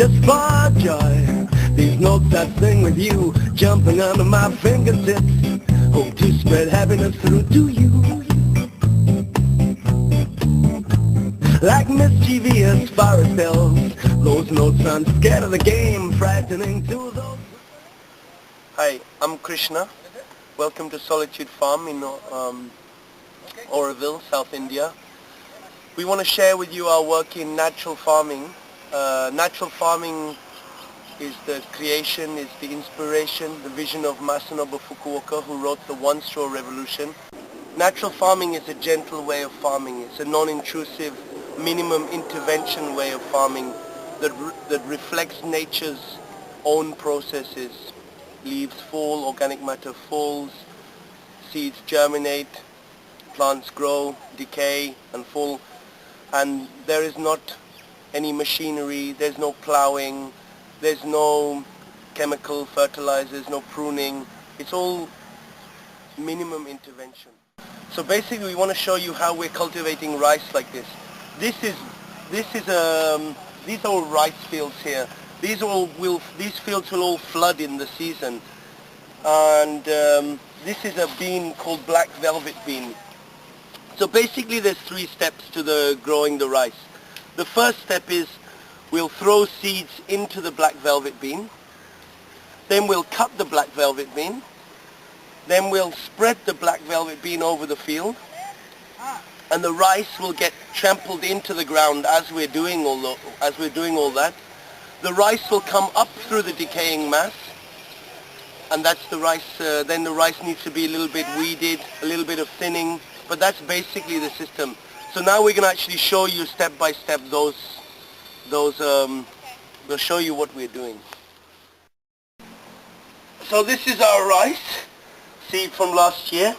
just for joy. These notes that sing with you, jumping under my fingertips. Hope to spread happiness through to you. Like mischievous forest elves, those notes aren't scared of the game, frightening to those... Hi, I'm Krishna. Welcome to Solitude Farm in Auroville, South India. We want to share with you our work in natural farming. Natural farming is the creation, is the inspiration, the vision of Masanobu Fukuoka, who wrote the One-Straw Revolution. Natural farming is a gentle way of farming. It's a non-intrusive, minimum intervention way of farming that reflects nature's own processes. Leaves fall, organic matter falls, seeds germinate, plants grow, decay and fall, and there is not any machinery, there's no ploughing, there's no chemical fertilizers, no pruning. It's all minimum intervention. So basically we want to show you how we're cultivating rice like this. These are all rice fields here. These fields will all flood in the season. And this is a bean called black velvet bean. So basically there's 3 steps to growing the rice. The first step is we'll throw seeds into the black velvet bean. Then we'll cut the black velvet bean. Then we'll spread the black velvet bean over the field. And the rice will get trampled into the ground as we're doing all that. The rice will come up through the decaying mass, and that's the rice. Then the rice needs to be a little bit weeded, a little bit of thinning, but that's basically the system. So now we're going to actually show you step by step we'll show you what we're doing. So this is our rice seed from last year,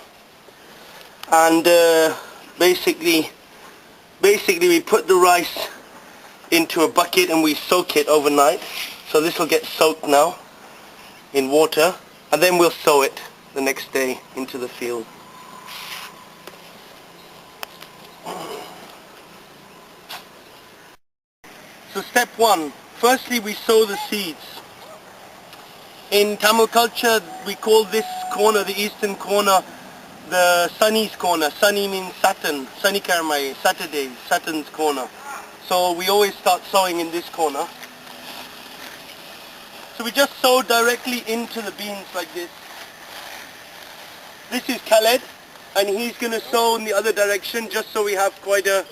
and basically we put the rice into a bucket and we soak it overnight. So this will get soaked now in water, and then we'll sow it the next day into the field. So step 1, firstly we sow the seeds. In Tamil culture we call this corner, the eastern corner, the Sunny's corner. Sunny means Saturn, Sunny-Karamai, Saturday, Saturn's corner. So we always start sowing in this corner. So we just sow directly into the beans like this. This is Khaled, and he's going to sow in the other direction just so we have quite a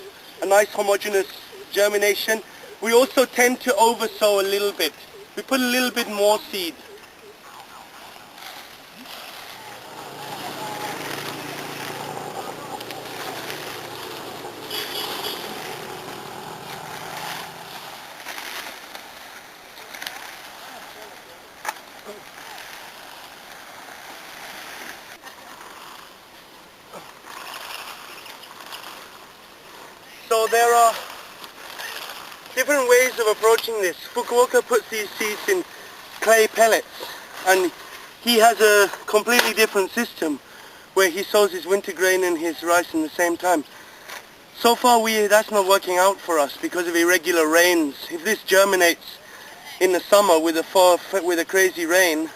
nice homogeneous germination. We also tend to oversow a little bit. We put a little bit more seed. So there are different ways of approaching this. Fukuoka puts these seeds in clay pellets, and he has a completely different system where he sows his winter grain and his rice in the same time. So far that's not working out for us because of irregular rains. If this germinates in the summer with a crazy rain,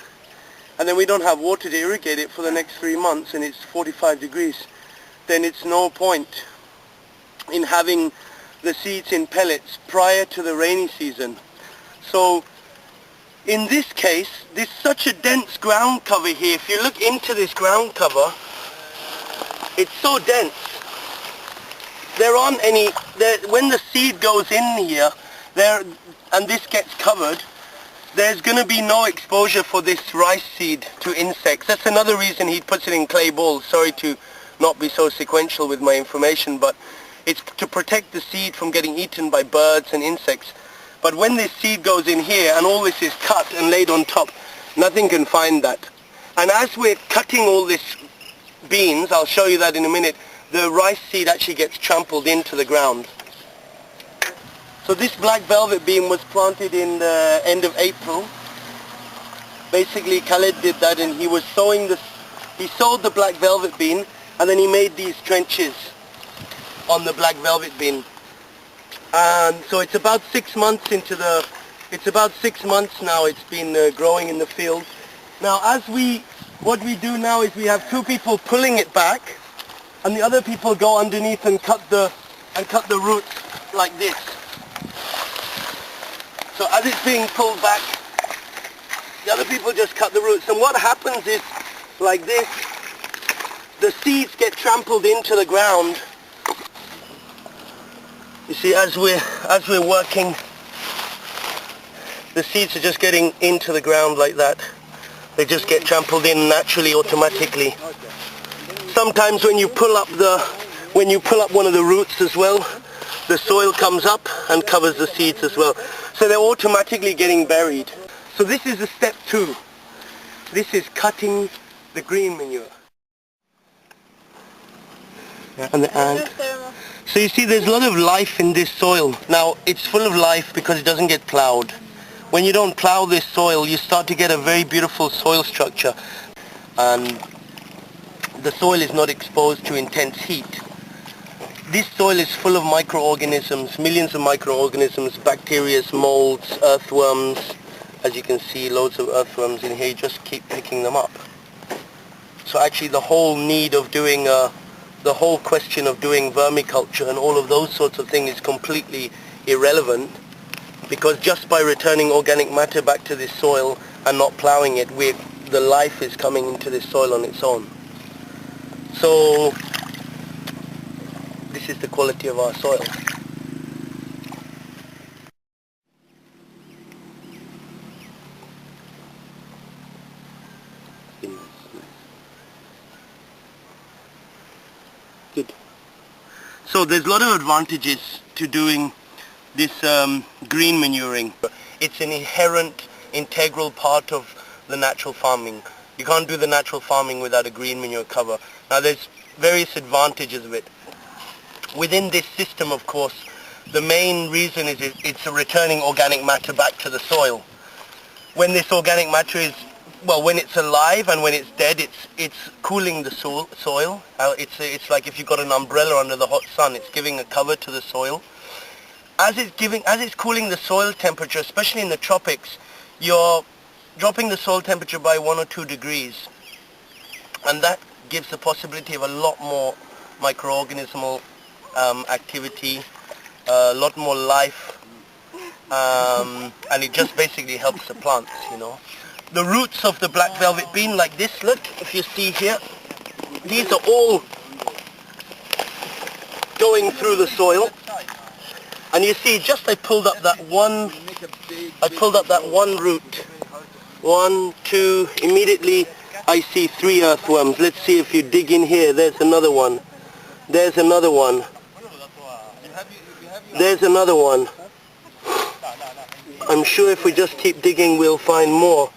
and then we don't have water to irrigate it for the next 3 months and it's 45 degrees, then it's no point in having the seeds in pellets prior to the rainy season. So in this case, there's such a dense ground cover here. If you look into this ground cover, it's so dense. There aren't any, when the seed goes in here, and this gets covered, there's going to be no exposure for this rice seed to insects. That's another reason he puts it in clay balls. Sorry to not be so sequential with my information, but it's to protect the seed from getting eaten by birds and insects. But when this seed goes in here and all this is cut and laid on top, nothing can find that. And as we're cutting all this beans, I'll show you that in a minute, the rice seed actually gets trampled into the ground. So this black velvet bean was planted in the end of April. Basically Khaled did that, and he was sowing this, he sowed the black velvet bean, and then he made these trenches on the black velvet bean. And so it's about 6 months into the It's about 6 months now it's been growing in the field. Now what we do now is we have two people pulling it back, and the other people go underneath and cut the roots like this. So as it's being pulled back, the other people just cut the roots, and what happens is, like this, the seeds get trampled into the ground. You see, as we're working, the seeds are just getting into the ground like that. They just get trampled in naturally, automatically. Sometimes when you pull up one of the roots as well, the soil comes up and covers the seeds as well. So they're automatically getting buried. So this is the step 2. This is cutting the green manure. And the ant. So you see, there's a lot of life in this soil. Now, it's full of life because it doesn't get plowed. When you don't plow this soil, you start to get a very beautiful soil structure. And the soil is not exposed to intense heat. This soil is full of microorganisms, millions of microorganisms, bacteria, molds, earthworms. As you can see, loads of earthworms in here. You just keep picking them up. So actually the whole question of doing vermiculture and all of those sorts of things is completely irrelevant, because just by returning organic matter back to this soil and not ploughing it, the life is coming into this soil on its own. So this is the quality of our soil. Good. So there's a lot of advantages to doing this green manuring. It's an inherent, integral part of the natural farming. You can't do the natural farming without a green manure cover. Now there's various advantages of it. Within this system, of course, the main reason is it's returning organic matter back to the soil. When this organic matter is, well, when it's alive and when it's dead, it's cooling the soil. It's like if you've got an umbrella under the hot sun, it's giving a cover to the soil. As it's cooling the soil temperature, especially in the tropics, you're dropping the soil temperature by 1 or 2 degrees, and that gives the possibility of a lot more microorganismal activity, a lot more life, and it just basically helps the plants, you know. The roots of the black velvet bean, like this, look, if you see here, these are all going through the soil. And you see, just I pulled up that one root. 1, 2, immediately I see 3 earthworms. Let's see if you dig in here. There's another one. There's another one. There's another one. I'm sure if we just keep digging we'll find more.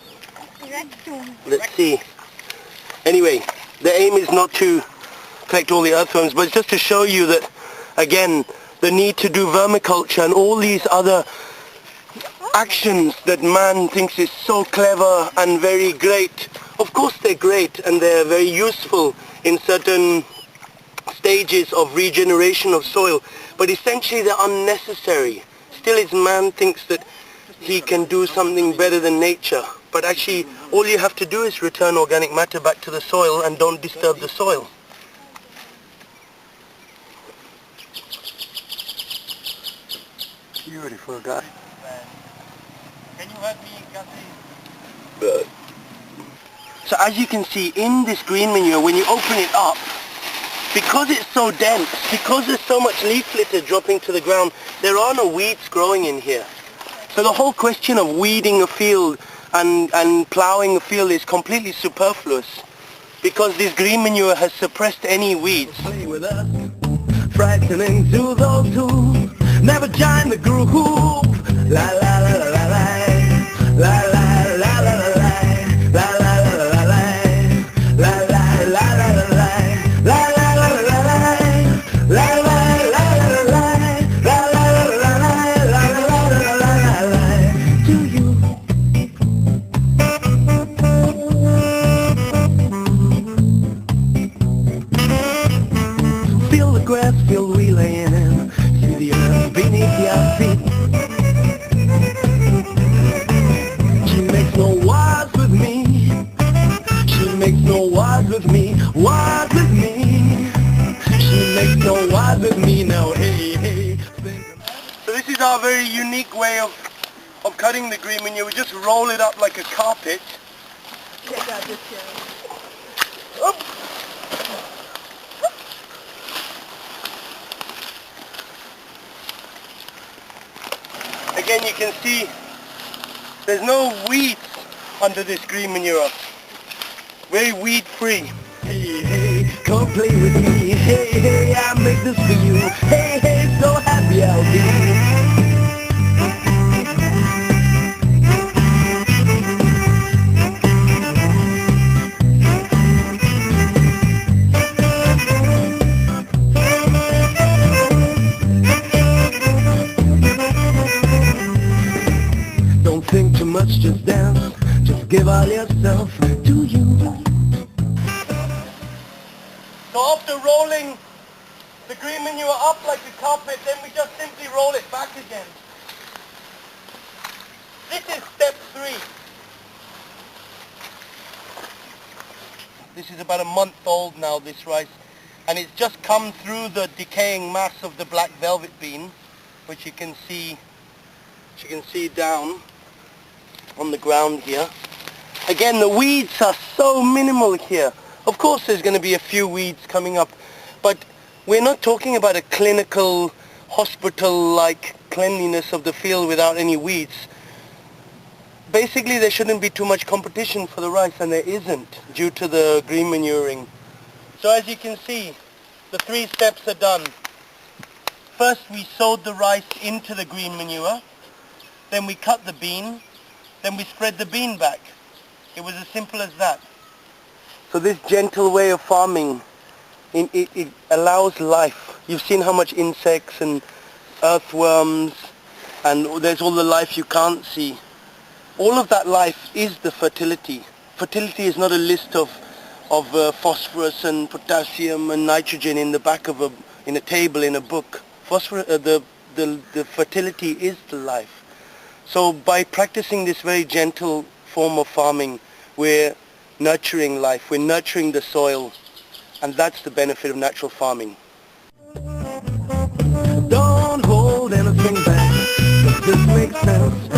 Let's see. Anyway, the aim is not to collect all the earthworms, but it's just to show you that, again, the need to do vermiculture and all these other actions that man thinks is so clever and very great. Of course they're great and they're very useful in certain stages of regeneration of soil, but essentially they're unnecessary. Still, as man thinks that he can do something better than nature, but actually all you have to do is return organic matter back to the soil and don't disturb the soil. Beautiful guy. Can you help me, Gussie? So as you can see, in this green manure, when you open it up, because it's so dense, because there's so much leaf litter dropping to the ground, there are no weeds growing in here. So the whole question of weeding a field and ploughing a field is completely superfluous, because this green manure has suppressed any weeds. Play with us, frightening to those who never join the groove. La la la la la la la la la la la la la la la feel the grass, feel we laying in, see the earth beneath your feet. is our very unique way of cutting the green manure. We just roll it up like a carpet. Check out this here. Oop. Again, you can see there's no weeds under this green manure. Very weed free. Hey, hey, come play with me. Hey, hey, I make this for you. Hey, hey, so happy I'll be. Don't think too much, just dance. Just give all yourself to you. So after rolling the green manure up like a carpet, then we just simply roll it back again. This is step 3. This is about a month old now, this rice, and it's just come through the decaying mass of the black velvet bean, which you can see down on the ground here. Again, the weeds are so minimal here. Of course there's going to be a few weeds coming up, but we're not talking about a clinical, hospital-like cleanliness of the field without any weeds. Basically there shouldn't be too much competition for the rice, and there isn't due to the green manuring. So as you can see, the 3 steps are done. First we sowed the rice into the green manure, then we cut the bean, then we spread the bean back. It was as simple as that. So this gentle way of farming, it allows life. You've seen how much insects and earthworms, and there's all the life you can't see. All of that life is the fertility. Fertility is not a list of phosphorus and potassium and nitrogen in the back of a table in a book. The fertility is the life. So by practicing this very gentle form of farming, we're nurturing life, we're nurturing the soil, and that's the benefit of natural farming. Don't hold anything back. This makes sense.